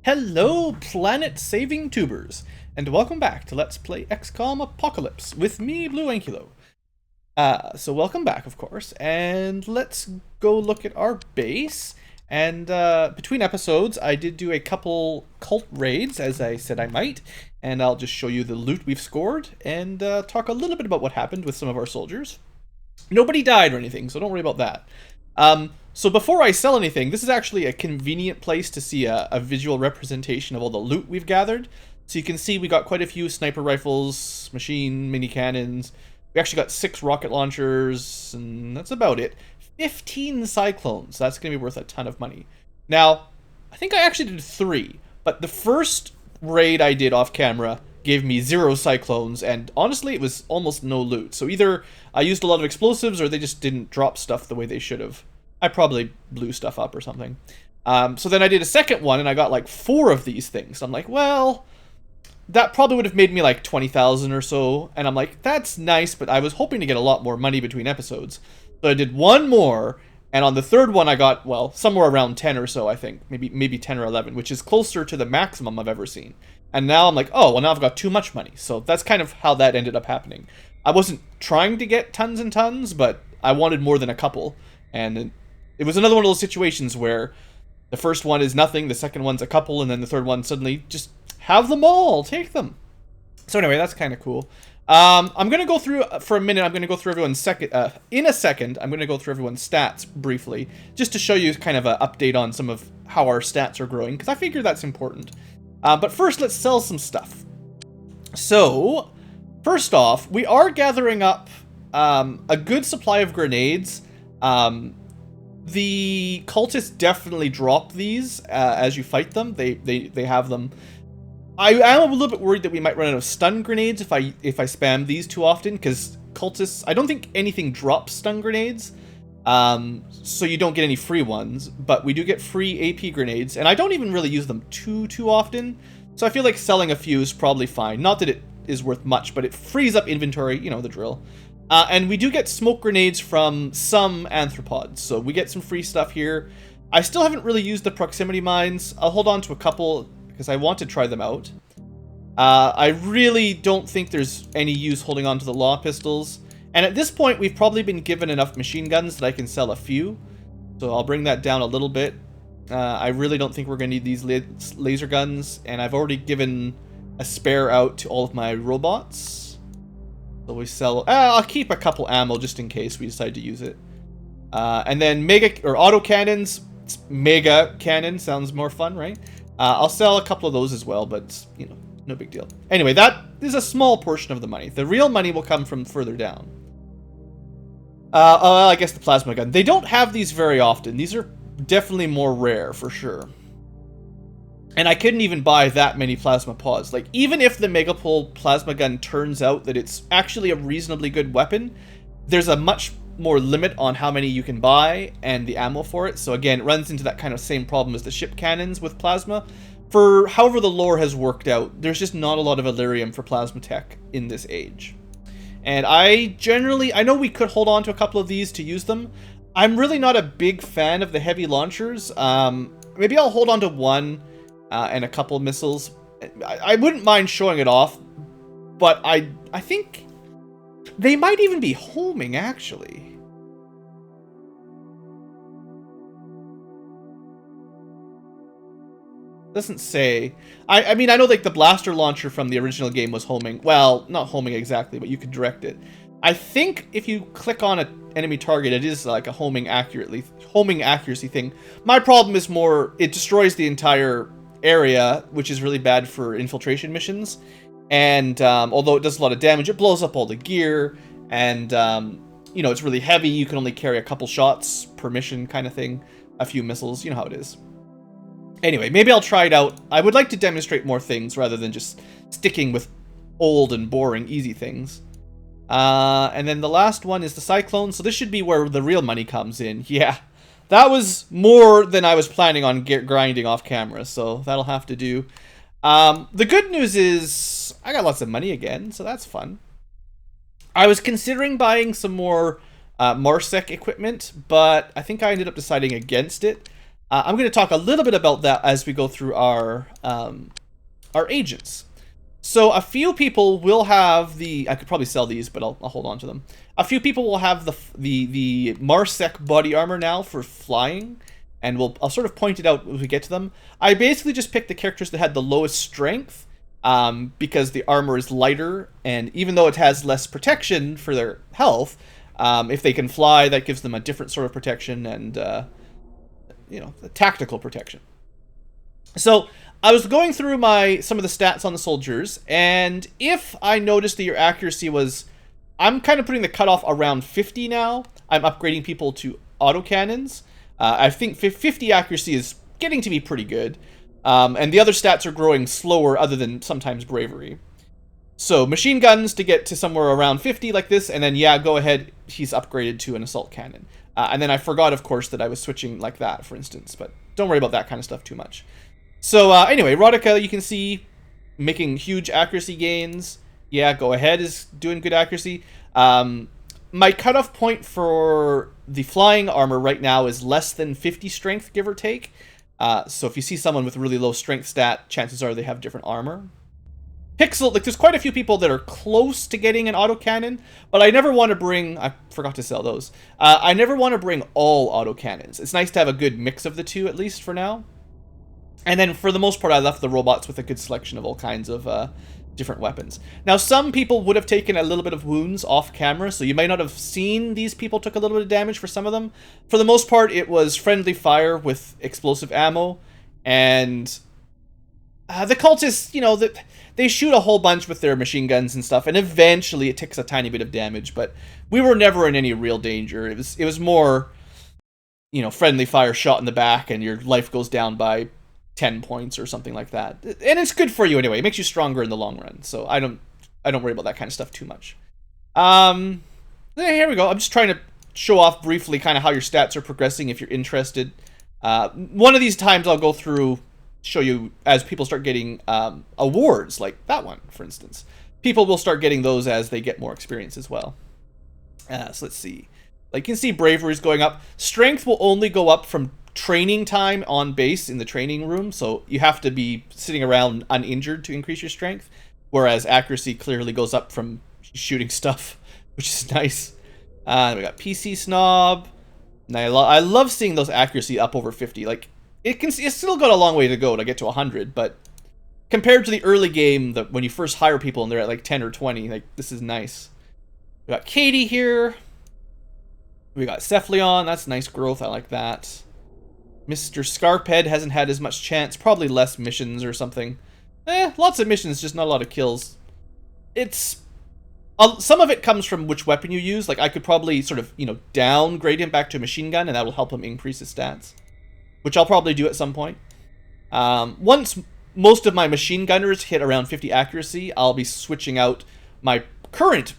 Hello, planet-saving tubers, and welcome back to Let's Play XCOM Apocalypse with me, BlueAnkylo. So welcome back, of course, and let's go look at our base. And between episodes, I did do a couple cult raids, as I said I might, and I'll just show you the loot we've scored and talk a little bit about what happened with some of our soldiers. Nobody died or anything, so don't worry about that. So before I sell anything, this is actually a convenient place to see a visual representation of all the loot we've gathered. So you can see we got quite a few sniper rifles, mini cannons. We actually got 6 rocket launchers, and that's about it. 15 cyclones. That's going to be worth a ton of money. Now, I think I actually did 3, but the first raid I did off camera gave me 0 cyclones, and honestly, it was almost no loot. So either I used a lot of explosives, or they just didn't drop stuff the way they should have. I probably blew stuff up or something. So then I did a second one, and I got like 4 of these things. I'm like, well, that probably would have made me like 20,000 or so. And I'm like, that's nice, but I was hoping to get a lot more money between episodes. So I did one more, and on the third one I got, well, somewhere around 10 or so, I think. Maybe 10 or 11, which is closer to the maximum I've ever seen. And now I'm like, oh, well, now I've got too much money. So that's kind of how that ended up happening. I wasn't trying to get tons and tons, but I wanted more than a couple. And it was another one of those situations where the first one is nothing, the second one's a couple, and then the third one suddenly just have them all, take them. So anyway, that's kind of cool. I'm going to go through, for a minute, I'm going to go through everyone's in a second, I'm going to go through everyone's stats briefly, just to show you kind of an update on some of how our stats are growing, because I figure that's important. But first, let's sell some stuff. So, first off, we are gathering up a good supply of grenades. The cultists definitely drop these as you fight them. They have them. I am a little bit worried that we might run out of stun grenades if I spam these too often, because cultists, I don't think anything drops stun grenades, so you don't get any free ones, but we do get free AP grenades, and I don't even really use them too often, so I feel like selling a few is probably fine. Not that it is worth much, but it frees up inventory, you know the drill. And we do get smoke grenades from some anthropods, so we get some free stuff here. I still haven't really used the proximity mines. I'll hold on to a couple because I want to try them out. I really don't think there's any use holding on to the law pistols. And at this point, we've probably been given enough machine guns that I can sell a few. So I'll bring that down a little bit. I really don't think we're going to need these laser guns. And I've already given a spare out to all of my robots. So we sell... I'll keep a couple ammo just in case we decide to use it. And then auto cannons. Mega cannon sounds more fun, right? I'll sell a couple of those as well, but, you know, no big deal. Anyway, that is a small portion of the money. The real money will come from further down. I guess the plasma gun. They don't have these very often. These are definitely more rare, for sure. And I couldn't even buy that many plasma pods. Like, even if the Megapole plasma gun turns out that it's actually a reasonably good weapon, there's a much more limit on how many you can buy and the ammo for it. So again, it runs into that kind of same problem as the ship cannons with plasma. For however the lore has worked out, there's just not a lot of Illyrium for plasma tech in this age. And I know we could hold on to a couple of these to use them. I'm really not a big fan of the heavy launchers. Maybe I'll hold on to one and a couple missiles. I wouldn't mind showing it off, but I think they might even be homing, actually. Doesn't say. I mean, I know like the blaster launcher from the original game was homing. Well, not homing exactly, but you could direct it. I think if you click on an enemy target, it is like a homing accuracy thing. My problem is more, it destroys the entire area, which is really bad for infiltration missions. And although it does a lot of damage, it blows up all the gear. And, you know, it's really heavy. You can only carry a couple shots per mission kind of thing. A few missiles, you know how it is. Anyway, maybe I'll try it out. I would like to demonstrate more things rather than just sticking with old and boring, easy things. And then the last one is the Cyclone. So this should be where the real money comes in. Yeah, that was more than I was planning on grinding off camera. So that'll have to do. The good news is I got lots of money again, so that's fun. I was considering buying some more Marsec equipment, but I think I ended up deciding against it. I'm going to talk a little bit about that as we go through our agents. So a few people will have I could probably sell these, but I'll hold on to them. A few people will have the Marsec body armor now for flying, and I'll sort of point it out as we get to them. I basically just picked the characters that had the lowest strength, because the armor is lighter, and even though it has less protection for their health, if they can fly, that gives them a different sort of protection and tactical protection. So I was going through some of the stats on the soldiers, and if I noticed that your accuracy was, I'm kind of putting the cutoff around 50 now. I'm upgrading people to autocannons. I think 50 accuracy is getting to be pretty good. And the other stats are growing slower other than sometimes bravery. So machine guns to get to somewhere around 50 like this, and then yeah, go ahead, he's upgraded to an assault cannon. And then I forgot, of course, that I was switching like that, for instance, but don't worry about that kind of stuff too much. So anyway, Rodica, you can see making huge accuracy gains. Yeah, go ahead is doing good accuracy. My cutoff point for the flying armor right now is less than 50 strength, give or take. So if you see someone with really low strength stat, chances are they have different armor. Pixel, like there's quite a few people that are close to getting an autocannon, but I never want to bring, I forgot to sell those. I never want to bring all autocannons. It's nice to have a good mix of the two, at least for now. And then for the most part, I left the robots with a good selection of all kinds of different weapons. Now, some people would have taken a little bit of wounds off camera, so you might not have seen these people took a little bit of damage for some of them. For the most part, it was friendly fire with explosive ammo, and the cultists, they shoot a whole bunch with their machine guns and stuff, and eventually it takes a tiny bit of damage, but we were never in any real danger. It was more, friendly fire shot in the back, and your life goes down by 10 points or something like that. And it's good for you anyway. It makes you stronger in the long run. So I don't worry about that kind of stuff too much. Here we go. I'm just trying to show off briefly kind of how your stats are progressing if you're interested. One of these times I'll go through, show you as people start getting awards, like that one, for instance. People will start getting those as they get more experience as well. So let's see. Like you can see bravery is going up. Strength will only go up from training time on base in the training room, so you have to be sitting around uninjured to increase your strength, whereas accuracy clearly goes up from shooting stuff, which is nice. We got PC Snob. And I love seeing those accuracy up over 50. Like it's still got a long way to go to get to 100, but compared to the early game, when you first hire people and they're at like 10 or 20, like this is nice. We got Katie here. We got Cephalion. That's nice growth. I like that. Mr. Scarphead hasn't had as much chance. Probably less missions or something. Lots of missions, just not a lot of kills. It's... some of it comes from which weapon you use. Like, I could probably sort of, downgrade him back to a machine gun, and that will help him increase his stats. Which I'll probably do at some point. Once most of my machine gunners hit around 50 accuracy, I'll be switching out my current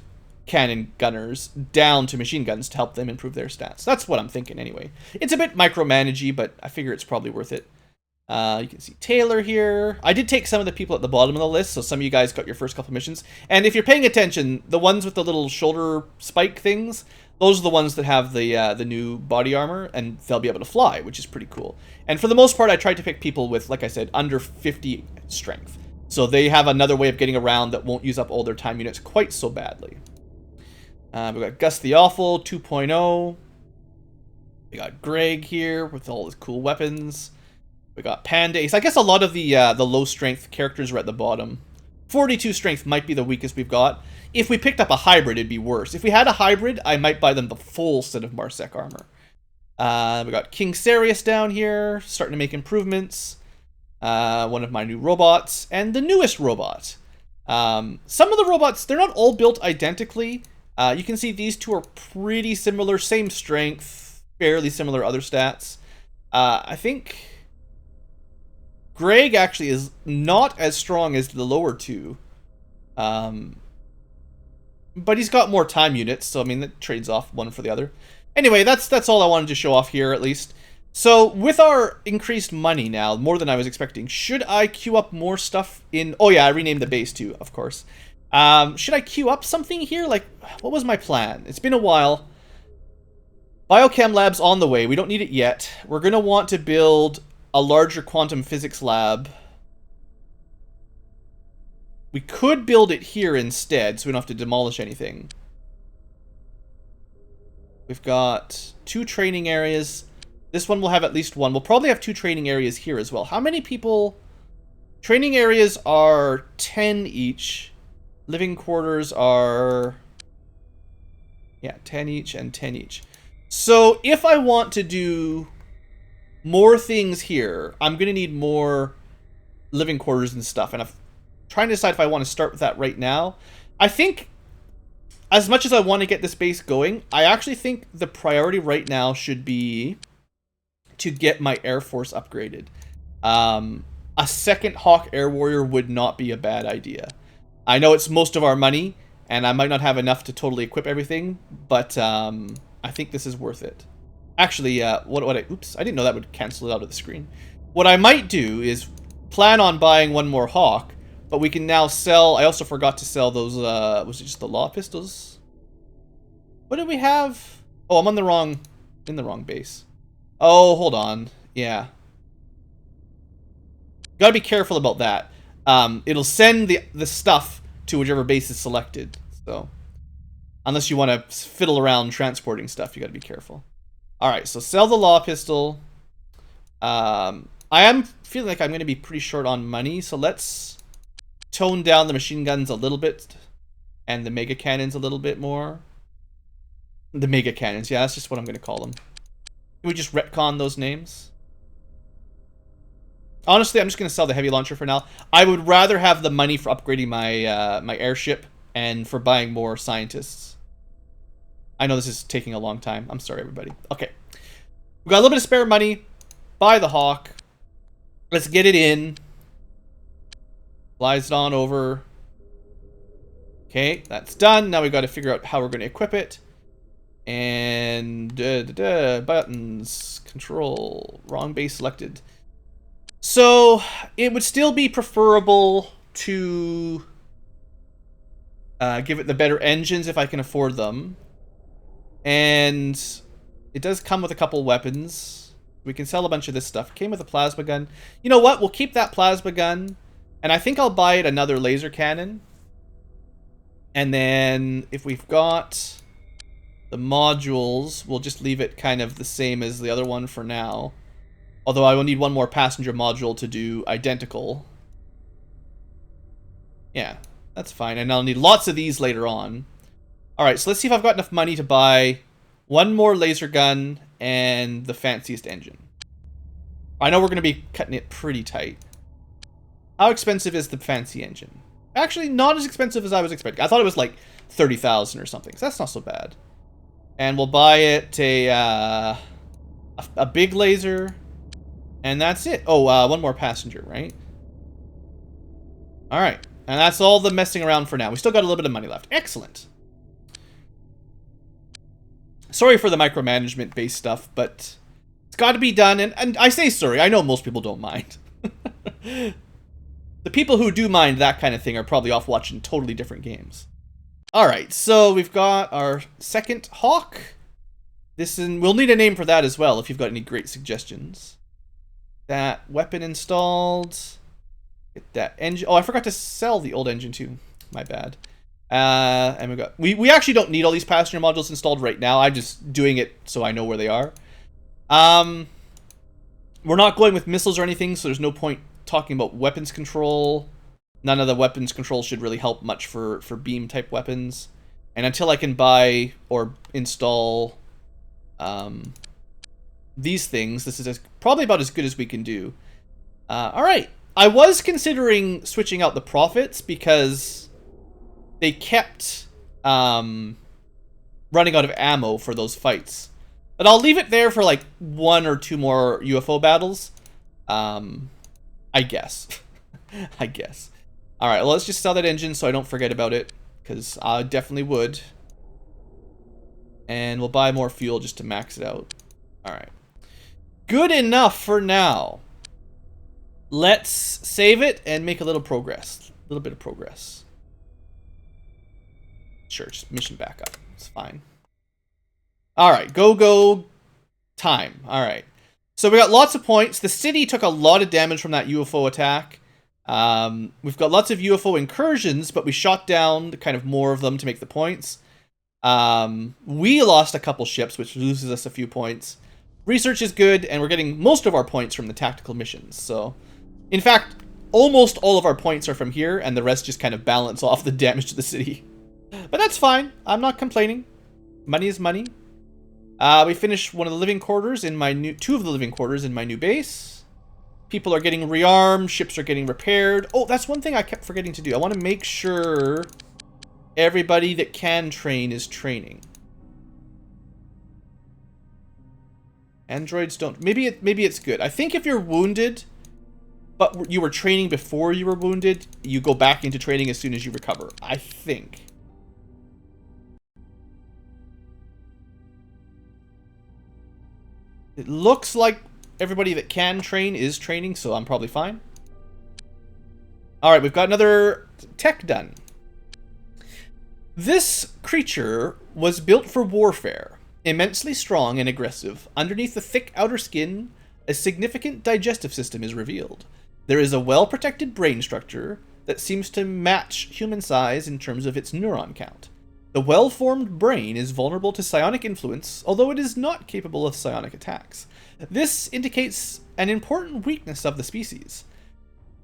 cannon gunners down to machine guns to help them improve their stats. That's what I'm thinking anyway. It's a bit micromanagey, but I figure it's probably worth it. You can see Taylor here. I did take some of the people at the bottom of the list, so some of you guys got your first couple missions. And if you're paying attention, the ones with the little shoulder spike things, those are the ones that have the new body armor, and they'll be able to fly, which is pretty cool. And for the most part, I tried to pick people with, like I said, under 50 strength. So they have another way of getting around that won't use up all their time units quite so badly. We got Gus the Awful 2.0. We got Greg here with all his cool weapons. We got Pandace. I guess a lot of the low strength characters are at the bottom. 42 strength might be the weakest we've got. If we picked up a hybrid, it'd be worse. If we had a hybrid, I might buy them the full set of Marsec armor. We got King Sarius down here, starting to make improvements. One of my new robots, and the newest robot. Some of the robots, they're not all built identically. You can see these two are pretty similar, same strength, fairly similar other stats. I think Greg actually is not as strong as the lower two. But he's got more time units, so I mean, that trades off one for the other. Anyway, that's all I wanted to show off here, at least. So, with our increased money now, more than I was expecting, should I queue up more stuff in... Oh yeah, I renamed the base too, of course. Should I queue up something here? Like, what was my plan? It's been a while. Biochem lab's on the way. We don't need it yet. We're going to want to build a larger quantum physics lab. We could build it here instead, so we don't have to demolish anything. We've got 2 training areas. This one will have at least 1. We'll probably have 2 training areas here as well. How many people... Training areas are 10 each. Living quarters are... Yeah, 10 each and 10 each. So if I want to do more things here, I'm going to need more living quarters and stuff. And I'm trying to decide if I want to start with that right now. I think, as much as I want to get this base going, I actually think the priority right now should be to get my Air Force upgraded. A second Hawk Air Warrior would not be a bad idea. I know it's most of our money, and I might not have enough to totally equip everything, but I think this is worth it. Actually, oops, I didn't know that would cancel it out of the screen. What I might do is plan on buying 1 more Hawk, but we can now sell... I also forgot to sell those, was it just the law pistols? What did we have? Oh, I'm on the wrong... in the wrong base. Oh, hold on. Yeah. Gotta be careful about that. It'll send the stuff to whichever base is selected. So, unless you want to fiddle around transporting stuff, you gotta be careful. Alright, so sell the law pistol. I am feeling like I'm gonna be pretty short on money, so let's tone down the machine guns a little bit. And the mega cannons a little bit more. The mega cannons, yeah, that's just what I'm gonna call them. Can we just retcon those names? Honestly, I'm just going to sell the heavy launcher for now. I would rather have the money for upgrading my my airship and for buying more scientists. I know this is taking a long time. I'm sorry, everybody. Okay. We've got a little bit of spare money. Buy the Hawk. Let's get it in. Flies it on over. Okay, that's done. Now we've got to figure out how we're going to equip it. And buttons, control, wrong base selected. So it would still be preferable to give it the better engines if I can afford them. And it does come with a couple weapons. We can sell a bunch of this stuff. It came with a plasma gun. You know what? We'll keep that plasma gun. And I think I'll buy it another laser cannon. And then if we've got the modules, we'll just leave it kind of the same as the other one for now. Although I will need 1 more passenger module to do identical. Yeah, that's fine. And I'll need lots of these later on. Alright, so let's see if I've got enough money to buy 1 more laser gun and the fanciest engine. I know we're going to be cutting it pretty tight. How expensive is the fancy engine? Actually, not as expensive as I was expecting. I thought it was like 30,000 or something, so that's not so bad. And we'll buy it a big laser. And that's it. Oh, 1 more passenger, right? Alright. And that's all the messing around for now. We still got a little bit of money left. Excellent. Sorry for the micromanagement-based stuff, but it's got to be done. And I say sorry. I know most people don't mind. The people who do mind that kind of thing are probably off watching totally different games. Alright, so we've got our second Hawk. We'll need a name for that as well if you've got any great suggestions. That weapon installed. Get that engine. Oh, I forgot to sell the old engine too. My bad. And we actually don't need all these passenger modules installed right now. I'm just doing it so I know where they are. We're not going with missiles or anything, so there's no point talking about weapons control. None of the weapons control should really help much for beam type weapons. And until I can buy or install these things, this is probably about as good as we can do. Alright. I was considering switching out the profits because they kept running out of ammo for those fights. But I'll leave it there for like 1 or 2 more UFO battles. I guess. I guess. Alright, well, let's just sell that engine so I don't forget about it, because I definitely would. And we'll buy more fuel just to max it out. Alright. Good enough for now. Let's save it and make a little progress. A little bit of progress. Sure, just mission back up. It's fine. All right, go time. All right. So we got lots of points. The city took a lot of damage from that UFO attack. We've got lots of UFO incursions, but we shot down kind of more of them to make the points. We lost a couple ships, which loses us a few points. Research is good, and we're getting most of our points from the tactical missions. So, in fact, almost all of our points are from here, and the rest just kind of balance off the damage to the city. But that's fine. I'm not complaining. Money is money. We finished one of the living quarters in my two of the living quarters in my new base. People are getting rearmed. Ships are getting repaired. Oh, that's one thing I kept forgetting to do. I want to make sure everybody that can train is training. Androids don't. Maybe it's good. I think if you're wounded, but you were training before you were wounded, you go back into training as soon as you recover. I think. It looks like everybody that can train is training, so I'm probably fine. Alright, we've got another tech done. This creature was built for warfare. Immensely strong and aggressive, underneath the thick outer skin, a significant digestive system is revealed. There is a well-protected brain structure that seems to match human size in terms of its neuron count. The well-formed brain is vulnerable to psionic influence, although it is not capable of psionic attacks. This indicates an important weakness of the species.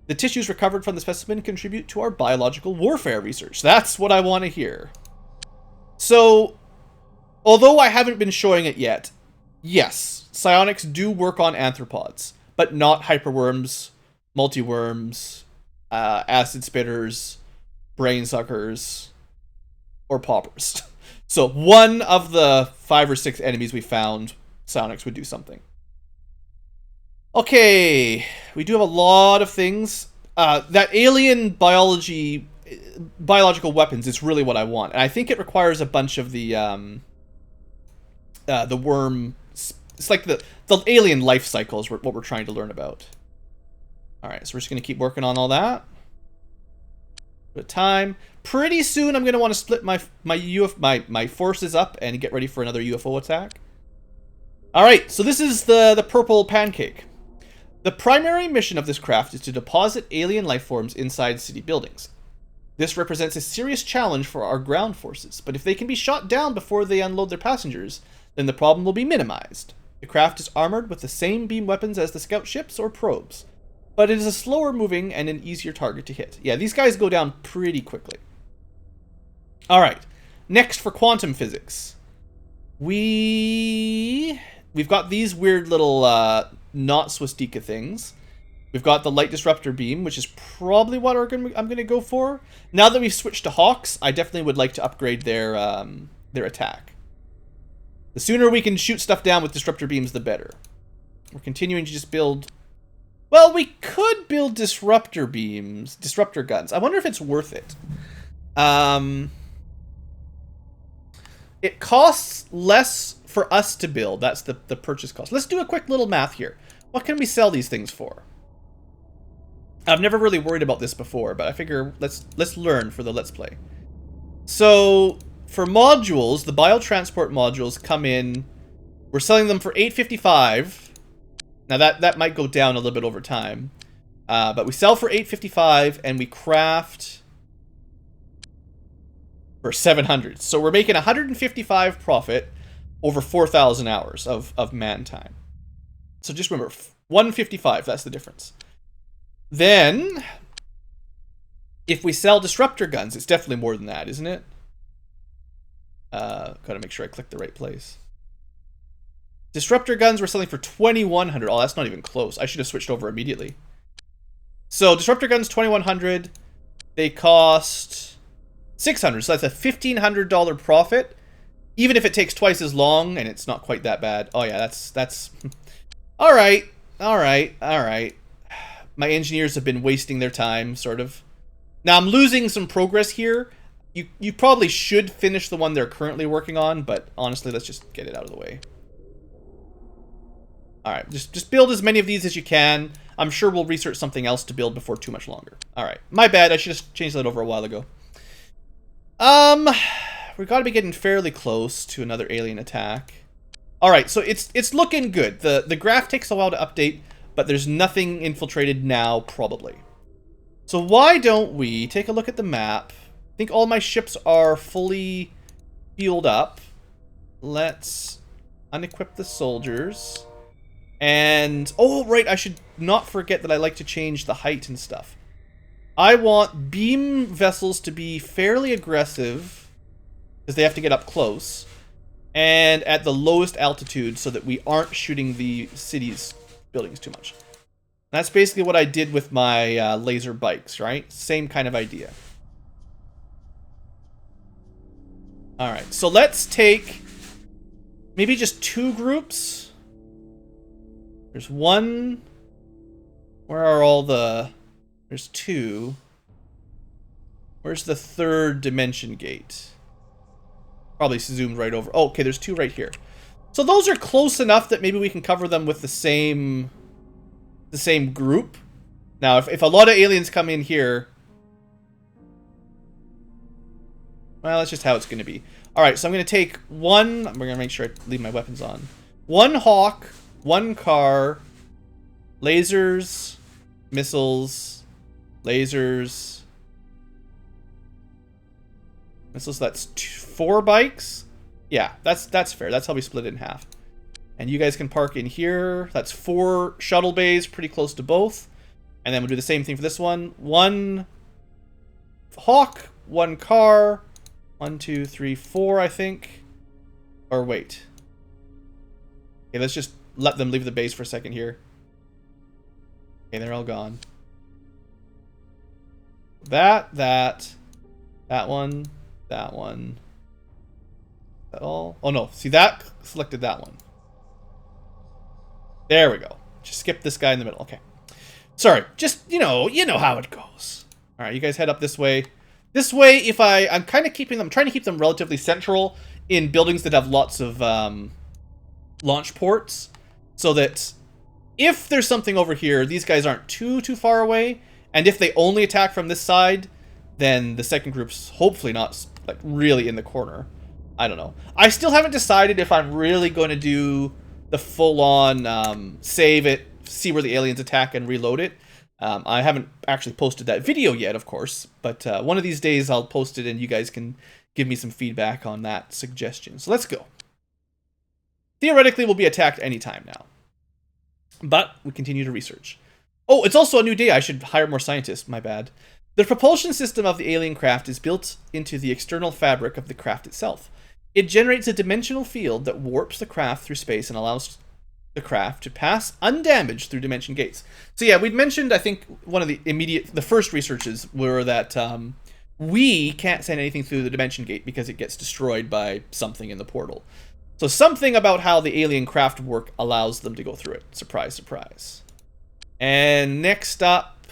The tissues recovered from the specimen contribute to our biological warfare research. That's what I want to hear. So, although I haven't been showing it yet, yes, psionics do work on anthropods, but not hyperworms, multiworms, acid spitters, brain suckers, or paupers. So one of the 5 or 6 enemies we found, psionics would do something. Okay, we do have a lot of things. That alien biological weapons is really what I want, and I think it requires a bunch of the worm. It's like the alien life cycle is what we're trying to learn about. All right, so we're just gonna keep working on all that. Bit of time. Pretty soon, I'm gonna want to split my forces up and get ready for another UFO attack. All right, so this is the purple pancake. The primary mission of this craft is to deposit alien life forms inside city buildings. This represents a serious challenge for our ground forces, but if they can be shot down before they unload their passengers, then the problem will be minimized. The craft is armored with the same beam weapons as the scout ships or probes, but it is a slower moving and an easier target to hit. Yeah, these guys go down pretty quickly. All right, next for quantum physics. We've got these weird little not swastika things. We've got the light disruptor beam, which is probably what I'm going to go for. Now that we've switched to Hawks, I definitely would like to upgrade their attack. The sooner we can shoot stuff down with disruptor beams, the better. We're continuing to just build. Well, we could build disruptor beams, disruptor guns. I wonder if it's worth it. It costs less for us to build. That's the purchase cost. Let's do a quick little math here. What can we sell these things for? I've never really worried about this before, but I figure let's learn for the Let's Play. So, for modules, the biotransport modules come in. We're selling them for $8.55. Now that might go down a little bit over time. But we sell for $8.55 and we craft for $700. So we're making $155 profit over 4,000 hours of man time. So just remember, $155, that's the difference. Then, if we sell disruptor guns, it's definitely more than that, isn't it? Gotta make sure I click the right place. Disruptor guns we're selling for $2,100. Oh, that's not even close. I should have switched over immediately. So, disruptor guns, $2,100. They cost $600, so that's a $1,500 profit. Even if it takes twice as long, and it's not quite that bad. Oh yeah, that's... Alright. My engineers have been wasting their time, sort of. Now, I'm losing some progress here. You probably should finish the one they're currently working on, but honestly, let's just get it out of the way. Alright, just build as many of these as you can. I'm sure we'll research something else to build before too much longer. Alright, my bad, I should have changed that over a while ago. we got to be getting fairly close to another alien attack. All right, so it's looking good. The graph takes a while to update, but there's nothing infiltrated now, probably. So why don't we take a look at the map? I think all my ships are fully fueled up. Let's unequip the soldiers. And, oh, right, I should not forget that I like to change the height and stuff. I want beam vessels to be fairly aggressive, because they have to get up close, and at the lowest altitude so that we aren't shooting the city's buildings too much. That's basically what I did with my laser bikes, right? Same kind of idea. Alright, so let's take maybe just 2 groups. There's 1. Where are all the... There's 2. Where's the 3rd dimension gate? Probably zoomed right over. Oh, okay, there's 2 right here. So those are close enough that maybe we can cover them with the same group. Now, if a lot of aliens come in here... Well, that's just how it's going to be. Alright, so I'm going to take 1... We're going to make sure I leave my weapons on. 1 Hawk, 1 car, lasers, missiles, lasers, missiles. That's 4 bikes. Yeah, that's fair. That's how we split it in half. And you guys can park in here. That's 4 shuttle bays, pretty close to both. And then we'll do the same thing for this one. 1 Hawk, 1 car, 1, 2, 3, 4, I think. Or wait. Okay, let's just let them leave the base for a second here. Okay, they're all gone. That one, that one. Is that all? Oh no, see that? Selected that one. There we go. Just skip this guy in the middle. Okay. Sorry, just, you know how it goes. Alright, you guys head up this way. This way, if I'm kind of keeping them, trying to keep them relatively central in buildings that have lots of launch ports, so that if there's something over here, these guys aren't too far away, and if they only attack from this side, then the second group's hopefully not like really in the corner. I don't know. I still haven't decided if I'm really going to do the full-on save it, see where the aliens attack, and reload it. I haven't actually posted that video yet, of course, but one of these days I'll post it and you guys can give me some feedback on that suggestion. So let's go. Theoretically, we'll be attacked anytime now. But we continue to research. Oh, it's also a new day. I should hire more scientists. My bad. The propulsion system of the alien craft is built into the external fabric of the craft itself. It generates a dimensional field that warps the craft through space and allows the craft to pass undamaged through dimension gates. So yeah, we'd mentioned, I think, one of the first researches were that we can't send anything through the dimension gate because it gets destroyed by something in the portal. So something about how the alien craft work allows them to go through it. Surprise, surprise. And next up,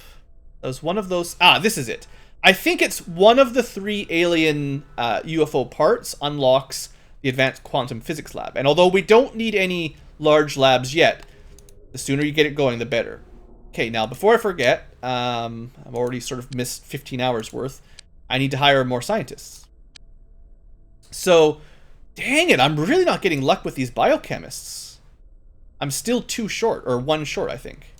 there's one of those... Ah, this is it. I think it's one of the 3 alien UFO parts unlocks the Advanced Quantum Physics Lab. And although we don't need any large labs yet, the sooner you get it going, the better. Okay, now before I forget, I've already sort of missed 15 hours worth. I need to hire more scientists. So... Dang it, I'm really not getting luck with these biochemists. I'm still 2 short, or 1 short, I think.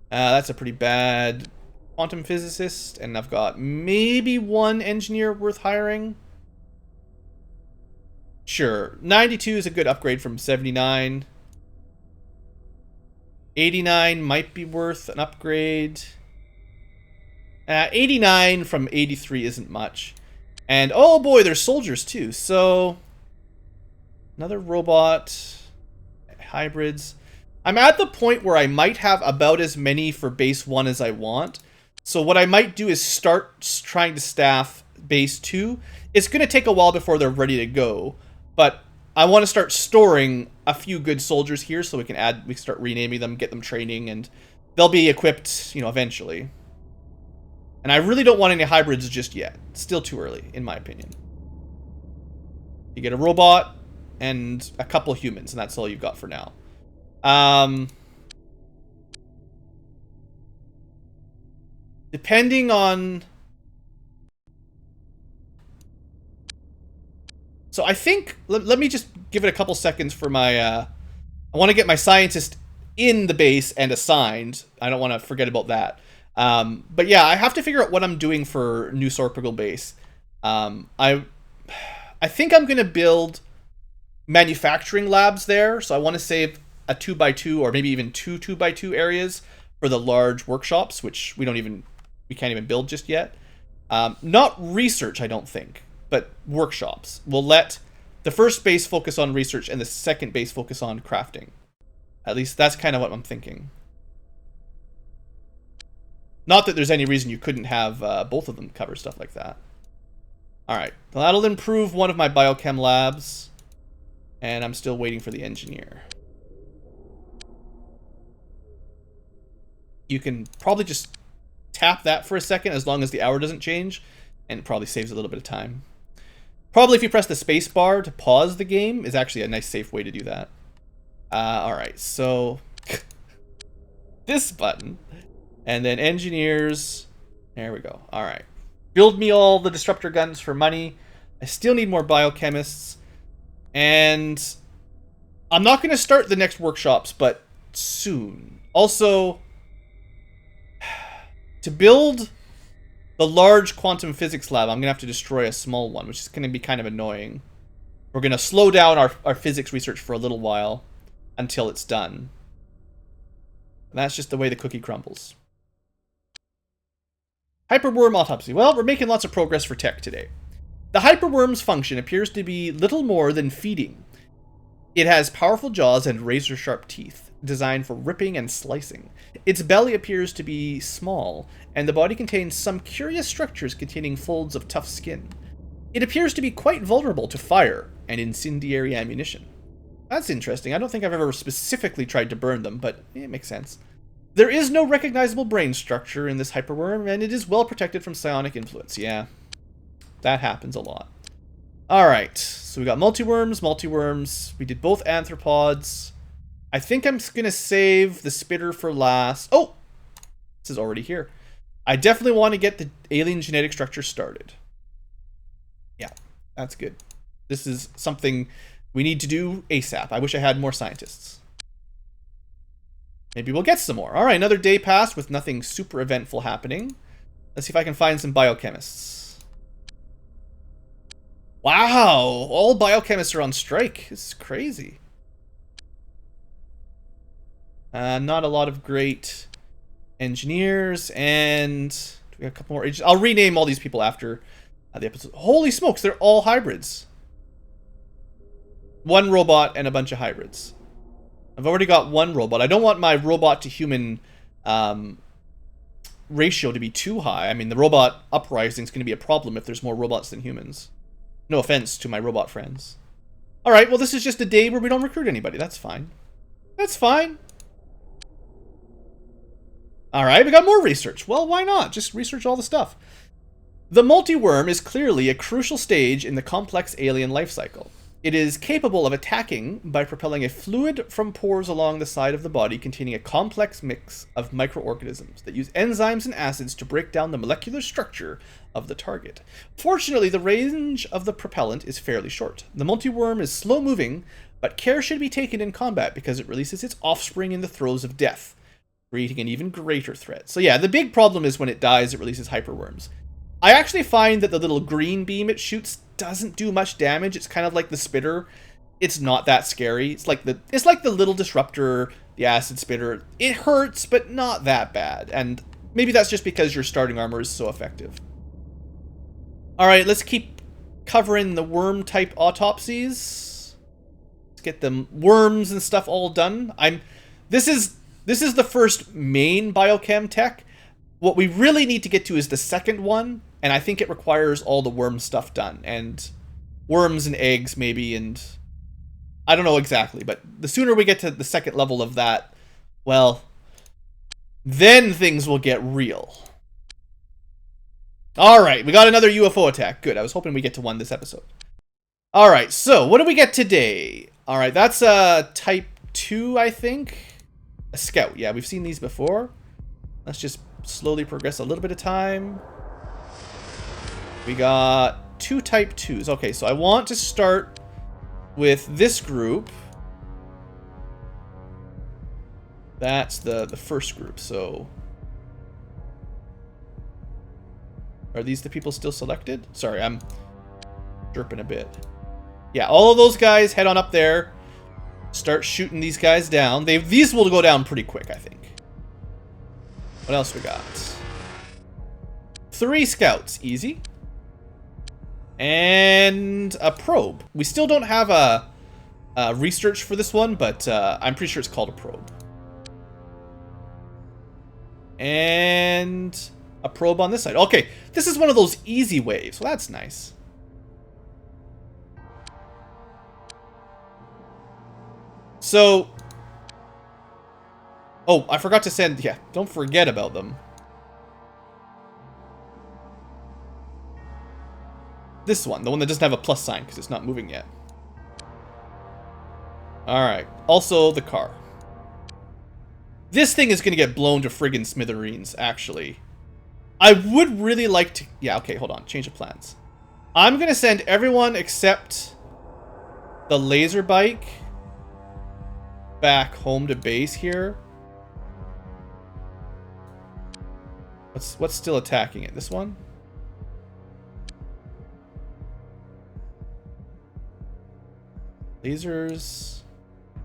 That's a pretty bad quantum physicist, and I've got maybe 1 engineer worth hiring. Sure, 92 is a good upgrade from 79. 89 might be worth an upgrade. 89 from 83 isn't much. And, oh boy, there's soldiers too, so... Another robot. Hybrids. I'm at the point where I might have about as many for base 1 as I want. So what I might do is start trying to staff base 2. It's going to take a while before they're ready to go. But I want to start storing a few good soldiers here so we can start renaming them, get them training, and they'll be equipped, eventually. And I really don't want any hybrids just yet. It's still too early, in my opinion. You get a robot and a couple humans, and that's all you've got for now. Depending on... So I think, let me just give it a couple seconds for my, I want to get my scientist in the base and assigned. I don't want to forget about that. But yeah, I have to figure out what I'm doing for New Sorpigal base. I think I'm going to build manufacturing labs there. So I want to save a 2x2 or maybe even 2x2 areas for the large workshops, which we can't even build just yet. Not research, I don't think, but workshops. We'll let the first base focus on research and the second base focus on crafting. At least that's kind of what I'm thinking. Not that there's any reason you couldn't have both of them cover stuff like that. Alright, that'll improve one of my biochem labs. And I'm still waiting for the engineer. You can probably just tap that for a second as long as the hour doesn't change. And it probably saves a little bit of time. Probably if you press the space bar to pause the game is actually a nice safe way to do that. Alright, so this button. And then engineers. There we go. Alright. Build me all the disruptor guns for money. I still need more biochemists. And I'm not going to start the next workshops, but soon. Also, to build the large quantum physics lab, I'm going to have to destroy a small one, which is going to be kind of annoying. We're going to slow down our physics research for a little while until it's done. And that's just the way the cookie crumbles. Hyperworm autopsy. Well, we're making lots of progress for tech today. The hyperworm's function appears to be little more than feeding. It has powerful jaws and razor-sharp teeth, designed for ripping and slicing. Its belly appears to be small, and the body contains some curious structures containing folds of tough skin. It appears to be quite vulnerable to fire and incendiary ammunition. That's interesting. I don't think I've ever specifically tried to burn them, but it makes sense. There is no recognizable brain structure in this hyperworm, and it is well protected from psionic influence. Yeah, that happens a lot. Alright, so we got multiworms. We did both anthropods. I think I'm going to save the spitter for last. Oh! This is already here. I definitely want to get the alien genetic structure started. Yeah, that's good. This is something we need to do ASAP. I wish I had more scientists. Maybe we'll get some more. Alright, another day passed with nothing super eventful happening. Let's see if I can find some biochemists. Wow! All biochemists are on strike. This is crazy. Not a lot of great engineers, and we got a couple more. I'll rename all these people after the episode. Holy smokes, they're all hybrids. One robot and a bunch of hybrids. I've already got one robot. I don't want my robot to human ratio to be too high. I mean, the robot uprising is going to be a problem if there's more robots than humans. No offense to my robot friends. Alright, well, this is just a day where we don't recruit anybody. That's fine. That's fine. Alright, we got more research. Well, why not? Just research all the stuff. The multi-worm is clearly a crucial stage in the complex alien life cycle. It is capable of attacking by propelling a fluid from pores along the side of the body containing a complex mix of microorganisms that use enzymes and acids to break down the molecular structure of the target. Fortunately, the range of the propellant is fairly short. The multi-worm is slow-moving, but care should be taken in combat because it releases its offspring in the throes of death, creating an even greater threat. So yeah, the big problem is when it dies, it releases hyperworms. I actually find that the little green beam it shoots doesn't do much damage. It's kind of like the spitter. It's not that scary. It's like the little disruptor, the acid spitter. It hurts, but not that bad. And maybe that's just because your starting armor is so effective. Alright, let's keep covering the worm type autopsies. Let's get the worms and stuff all done. This is the first main biochem tech. What we really need to get to is the second one, and I think it requires all the worm stuff done, and worms and eggs maybe, and I don't know exactly, but the sooner we get to the second level of that, well, then things will get real. Alright, we got another UFO attack. Good, I was hoping we get to one this episode. Alright, so what do we get today? Alright, that's type 2, I think. A scout, yeah, we've seen these before. Let's just slowly progress a little bit of time. We got 2 Type 2s. Okay, so I want to start with this group. That's the first group, so... Are these the people still selected? Sorry, I'm derping a bit. Yeah, all of those guys head on up there. Start shooting these guys down. These will go down pretty quick, I think. What else we got? 3 scouts. Easy. And a probe. We still don't have a research for this one, but I'm pretty sure it's called a probe. And a probe on this side. Okay, this is one of those easy waves. Well, that's nice. So... Oh, I forgot to send... Yeah, don't forget about them. This one, the one that doesn't have a plus sign because it's not moving yet. Alright, also the car. This thing is going to get blown to friggin' smithereens, actually. I would really like to... Yeah, okay, hold on. Change of plans. I'm going to send everyone except the laser bike back home to base here. What's still attacking it? This one? Lasers.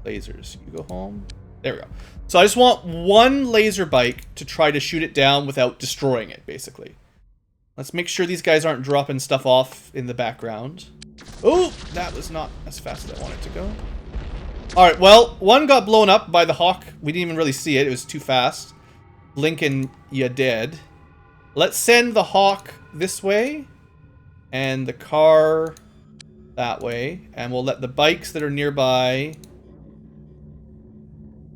Lasers. You go home. There we go. So I just want one laser bike to try to shoot it down without destroying it, basically. Let's make sure these guys aren't dropping stuff off in the background. Oh, that was not as fast as I wanted to go. Alright, well, one got blown up by the Hawk. We didn't even really see it. It was too fast. Lincoln, you dead. Let's send the Hawk this way. And the car that way. And we'll let the bikes that are nearby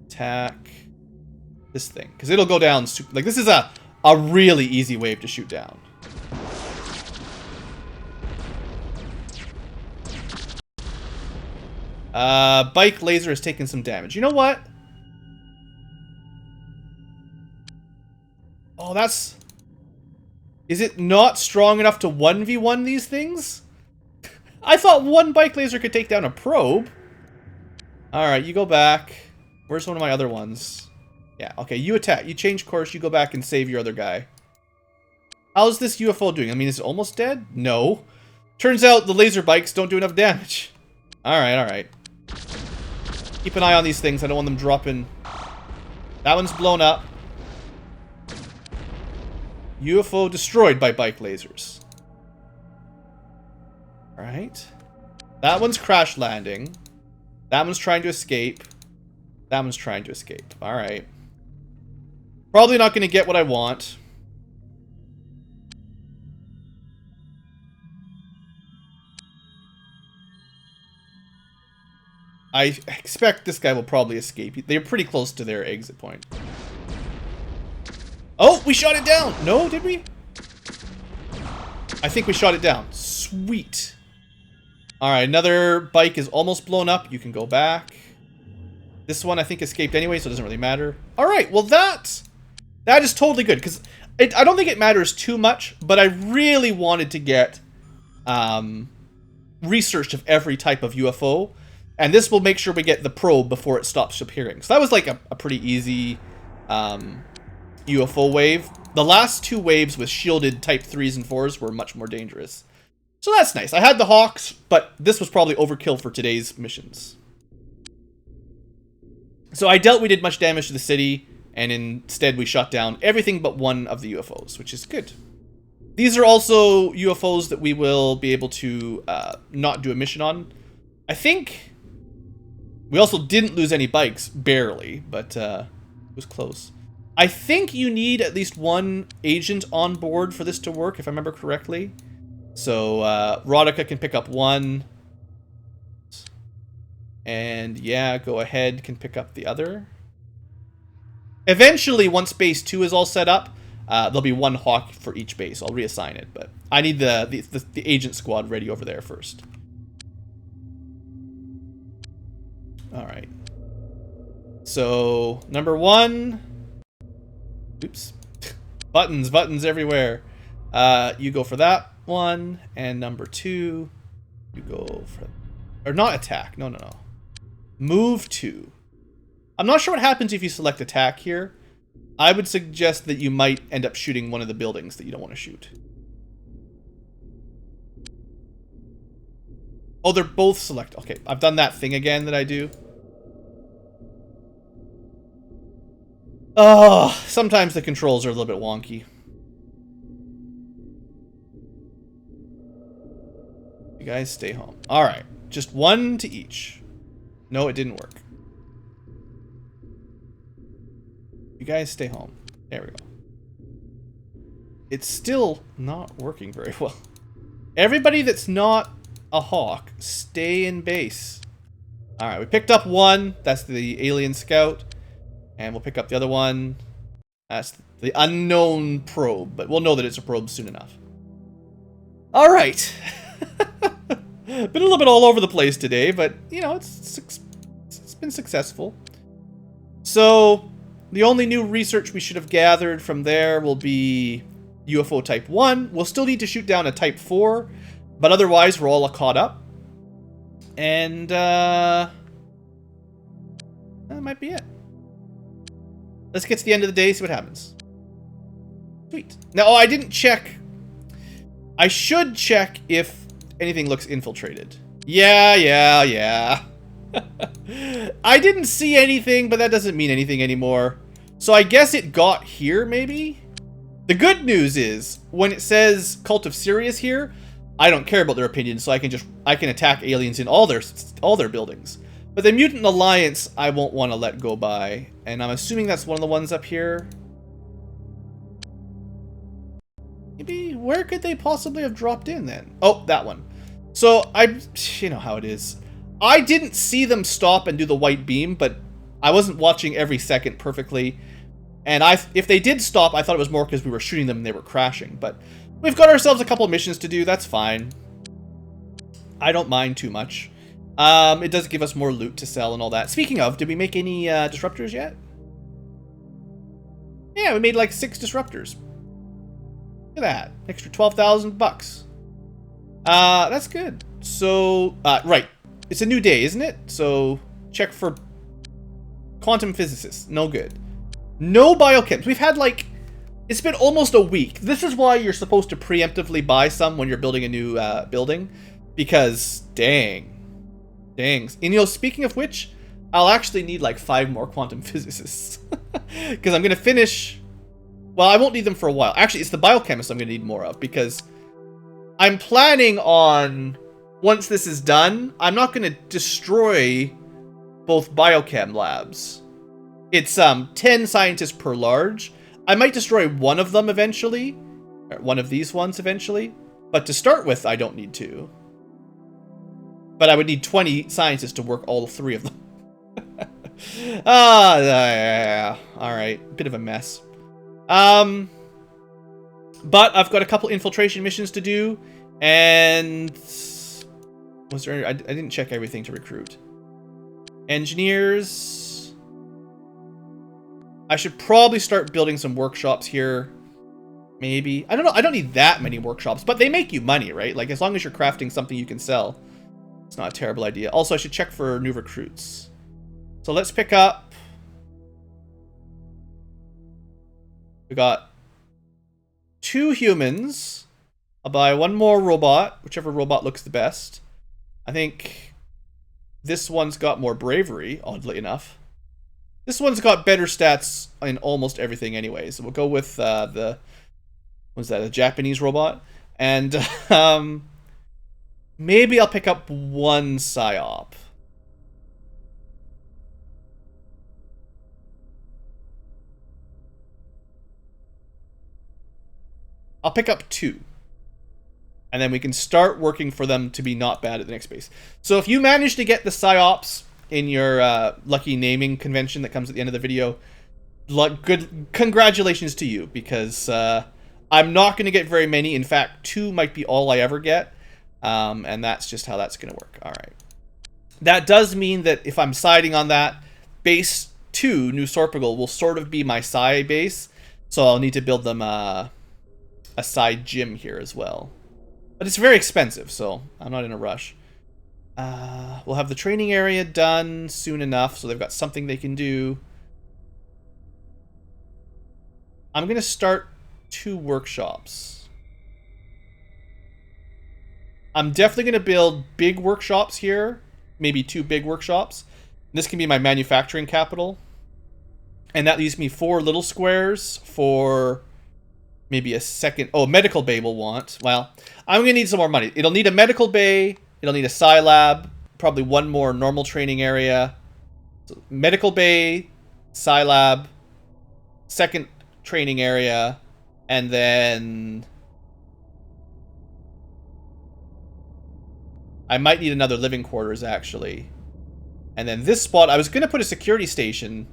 attack this thing. Because it'll go down super... Like, this is a really easy wave to shoot down. Bike laser has taken some damage. You know what? Oh, that's... Is it not strong enough to 1v1 these things? I thought one bike laser could take down a probe. Alright, you go back. Where's one of my other ones? Yeah, okay, you attack. You change course, you go back and save your other guy. How's this UFO doing? I mean, is it almost dead? No. Turns out the laser bikes don't do enough damage. Alright, alright. Keep an eye on these things. I don't want them dropping. That one's blown up. UFO destroyed by bike lasers. Alright. That one's crash landing. That one's trying to escape. That one's trying to escape. Alright. Probably not going to get what I want. I expect this guy will probably escape. They're pretty close to their exit point. Oh, we shot it down! No, did we? I think we shot it down. Sweet. Alright, another bike is almost blown up. You can go back. This one, I think, escaped anyway, so it doesn't really matter. Alright, well that is totally good, because I don't think it matters too much, but I really wanted to get research of every type of UFO. And this will make sure we get the probe before it stops appearing. So that was like a pretty easy UFO wave. The last 2 waves with shielded Type 3s and 4s were much more dangerous. So that's nice. I had the Hawks, but this was probably overkill for today's missions. So I doubt we did much damage to the city, and instead we shot down everything but one of the UFOs, which is good. These are also UFOs that we will be able to not do a mission on. I think... We also didn't lose any bikes, barely, but it was close. I think you need at least one agent on board for this to work, if I remember correctly. So, Rodica can pick up one. And, yeah, go ahead, can pick up the other. Eventually, once base 2 is all set up, there'll be one Hawk for each base. I'll reassign it, but I need the agent squad ready over there first. Alright. So, number 1. Oops. Buttons everywhere. You go for that one, and number 2, you go for... Or not attack, no. Move 2. I'm not sure what happens if you select attack here. I would suggest that you might end up shooting one of the buildings that you don't want to shoot. Oh, they're both select. Okay, I've done that thing again that I do. Oh, sometimes the controls are a little bit wonky. You guys stay home. Alright, just 1 to each. No, it didn't work. You guys stay home. There we go. It's still not working very well. Everybody that's not a hawk, stay in base. Alright, we picked up 1. That's the alien scout. And we'll pick up the other one. That's the unknown probe. But we'll know that it's a probe soon enough. Alright. Been a little bit all over the place today, but, you know, it's been successful. So, the only new research we should have gathered from there will be UFO Type 1. We'll still need to shoot down a Type 4, but otherwise we're all caught up. And, that might be it. Let's get to the end of the day, see what happens. Sweet. Now, I didn't check. I should check if anything looks infiltrated. Yeah. I didn't see anything, but that doesn't mean anything anymore. So I guess it got here, maybe? The good news is, when it says Cult of Sirius here, I don't care about their opinion, so I can attack aliens in all their buildings. But the Mutant Alliance, I won't want to let go by. And I'm assuming that's one of the ones up here. Maybe, where could they possibly have dropped in then? Oh, that one. So, you know how it is. I didn't see them stop and do the white beam, but I wasn't watching every second perfectly. And if they did stop, I thought it was more because we were shooting them and they were crashing. But we've got ourselves a couple missions to do, that's fine. I don't mind too much. It does give us more loot to sell and all that. Speaking of, did we make any disruptors yet? Yeah, we made like 6 disruptors. Look at that. Extra 12,000 bucks. That's good. So, right. It's a new day, isn't it? So, check for quantum physicists. No good. No biochems. We've had like... It's been almost a week. This is why you're supposed to preemptively buy some when you're building a new building. Because, dang. And you know, speaking of which, I'll actually need like 5 more quantum physicists. Because I'm going to finish... Well, I won't need them for a while. Actually, it's the biochemists I'm going to need more of. Because I'm planning on, once this is done, I'm not going to destroy both biochem labs. It's 10 scientists per large. I might destroy one of them eventually. Or one of these ones eventually. But to start with, I don't need to. But I would need 20 scientists to work all 3 of them. Yeah. Alright. Bit of a mess. But I've got a couple infiltration missions to do. And... Was there... I didn't check everything to recruit. Engineers... I should probably start building some workshops here. Maybe. I don't know. I don't need that many workshops. But they make you money, right? Like, as long as you're crafting something you can sell. It's not a terrible idea. Also, I should check for new recruits. So let's pick up... We got 2 humans. I'll buy 1 more robot. Whichever robot looks the best. I think this one's got more bravery, oddly enough. This one's got better stats in almost everything anyway. So we'll go with the... What's that? A Japanese robot? And... maybe I'll pick up 1 psyop. I'll pick up 2. And then we can start working for them to be not bad at the next base. So if you manage to get the psyops in your lucky naming convention that comes at the end of the video, good congratulations to you, because I'm not going to get very many. In fact, 2 might be all I ever get. And that's just how that's going to work. All right. That does mean that if I'm siding on that, base 2, New Sorpigal, will sort of be my psi base. So I'll need to build them a side gym here as well. But it's very expensive, so I'm not in a rush. We'll have the training area done soon enough, so they've got something they can do. I'm going to start 2 workshops. I'm definitely going to build big workshops here. Maybe 2 big workshops. This can be my manufacturing capital. And that leaves me 4 little squares for maybe a second. Oh, a medical bay will want. Well, I'm going to need some more money. It'll need a medical bay. It'll need a psi lab. Probably 1 more normal training area. So medical bay, psi lab, second training area, and then I might need another living quarters, actually. And then this spot, I was going to put a security station.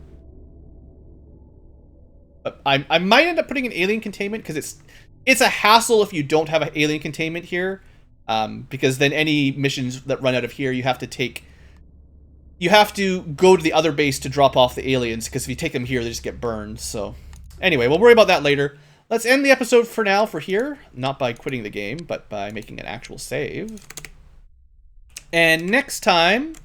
But I might end up putting an alien containment, because it's a hassle if you don't have an alien containment here. Because then any missions that run out of here, you have to go to the other base to drop off the aliens, because if you take them here, they just get burned. So anyway, we'll worry about that later. Let's end the episode for now for here. Not by quitting the game, but by making an actual save. And next time,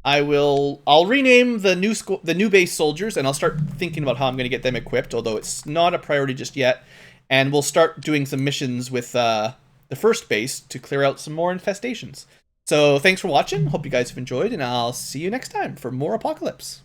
I'll rename the new base soldiers, and I'll start thinking about how I'm going to get them equipped, although it's not a priority just yet. And we'll start doing some missions with the first base to clear out some more infestations. So thanks for watching. Hope you guys have enjoyed, and I'll see you next time for more Apocalypse.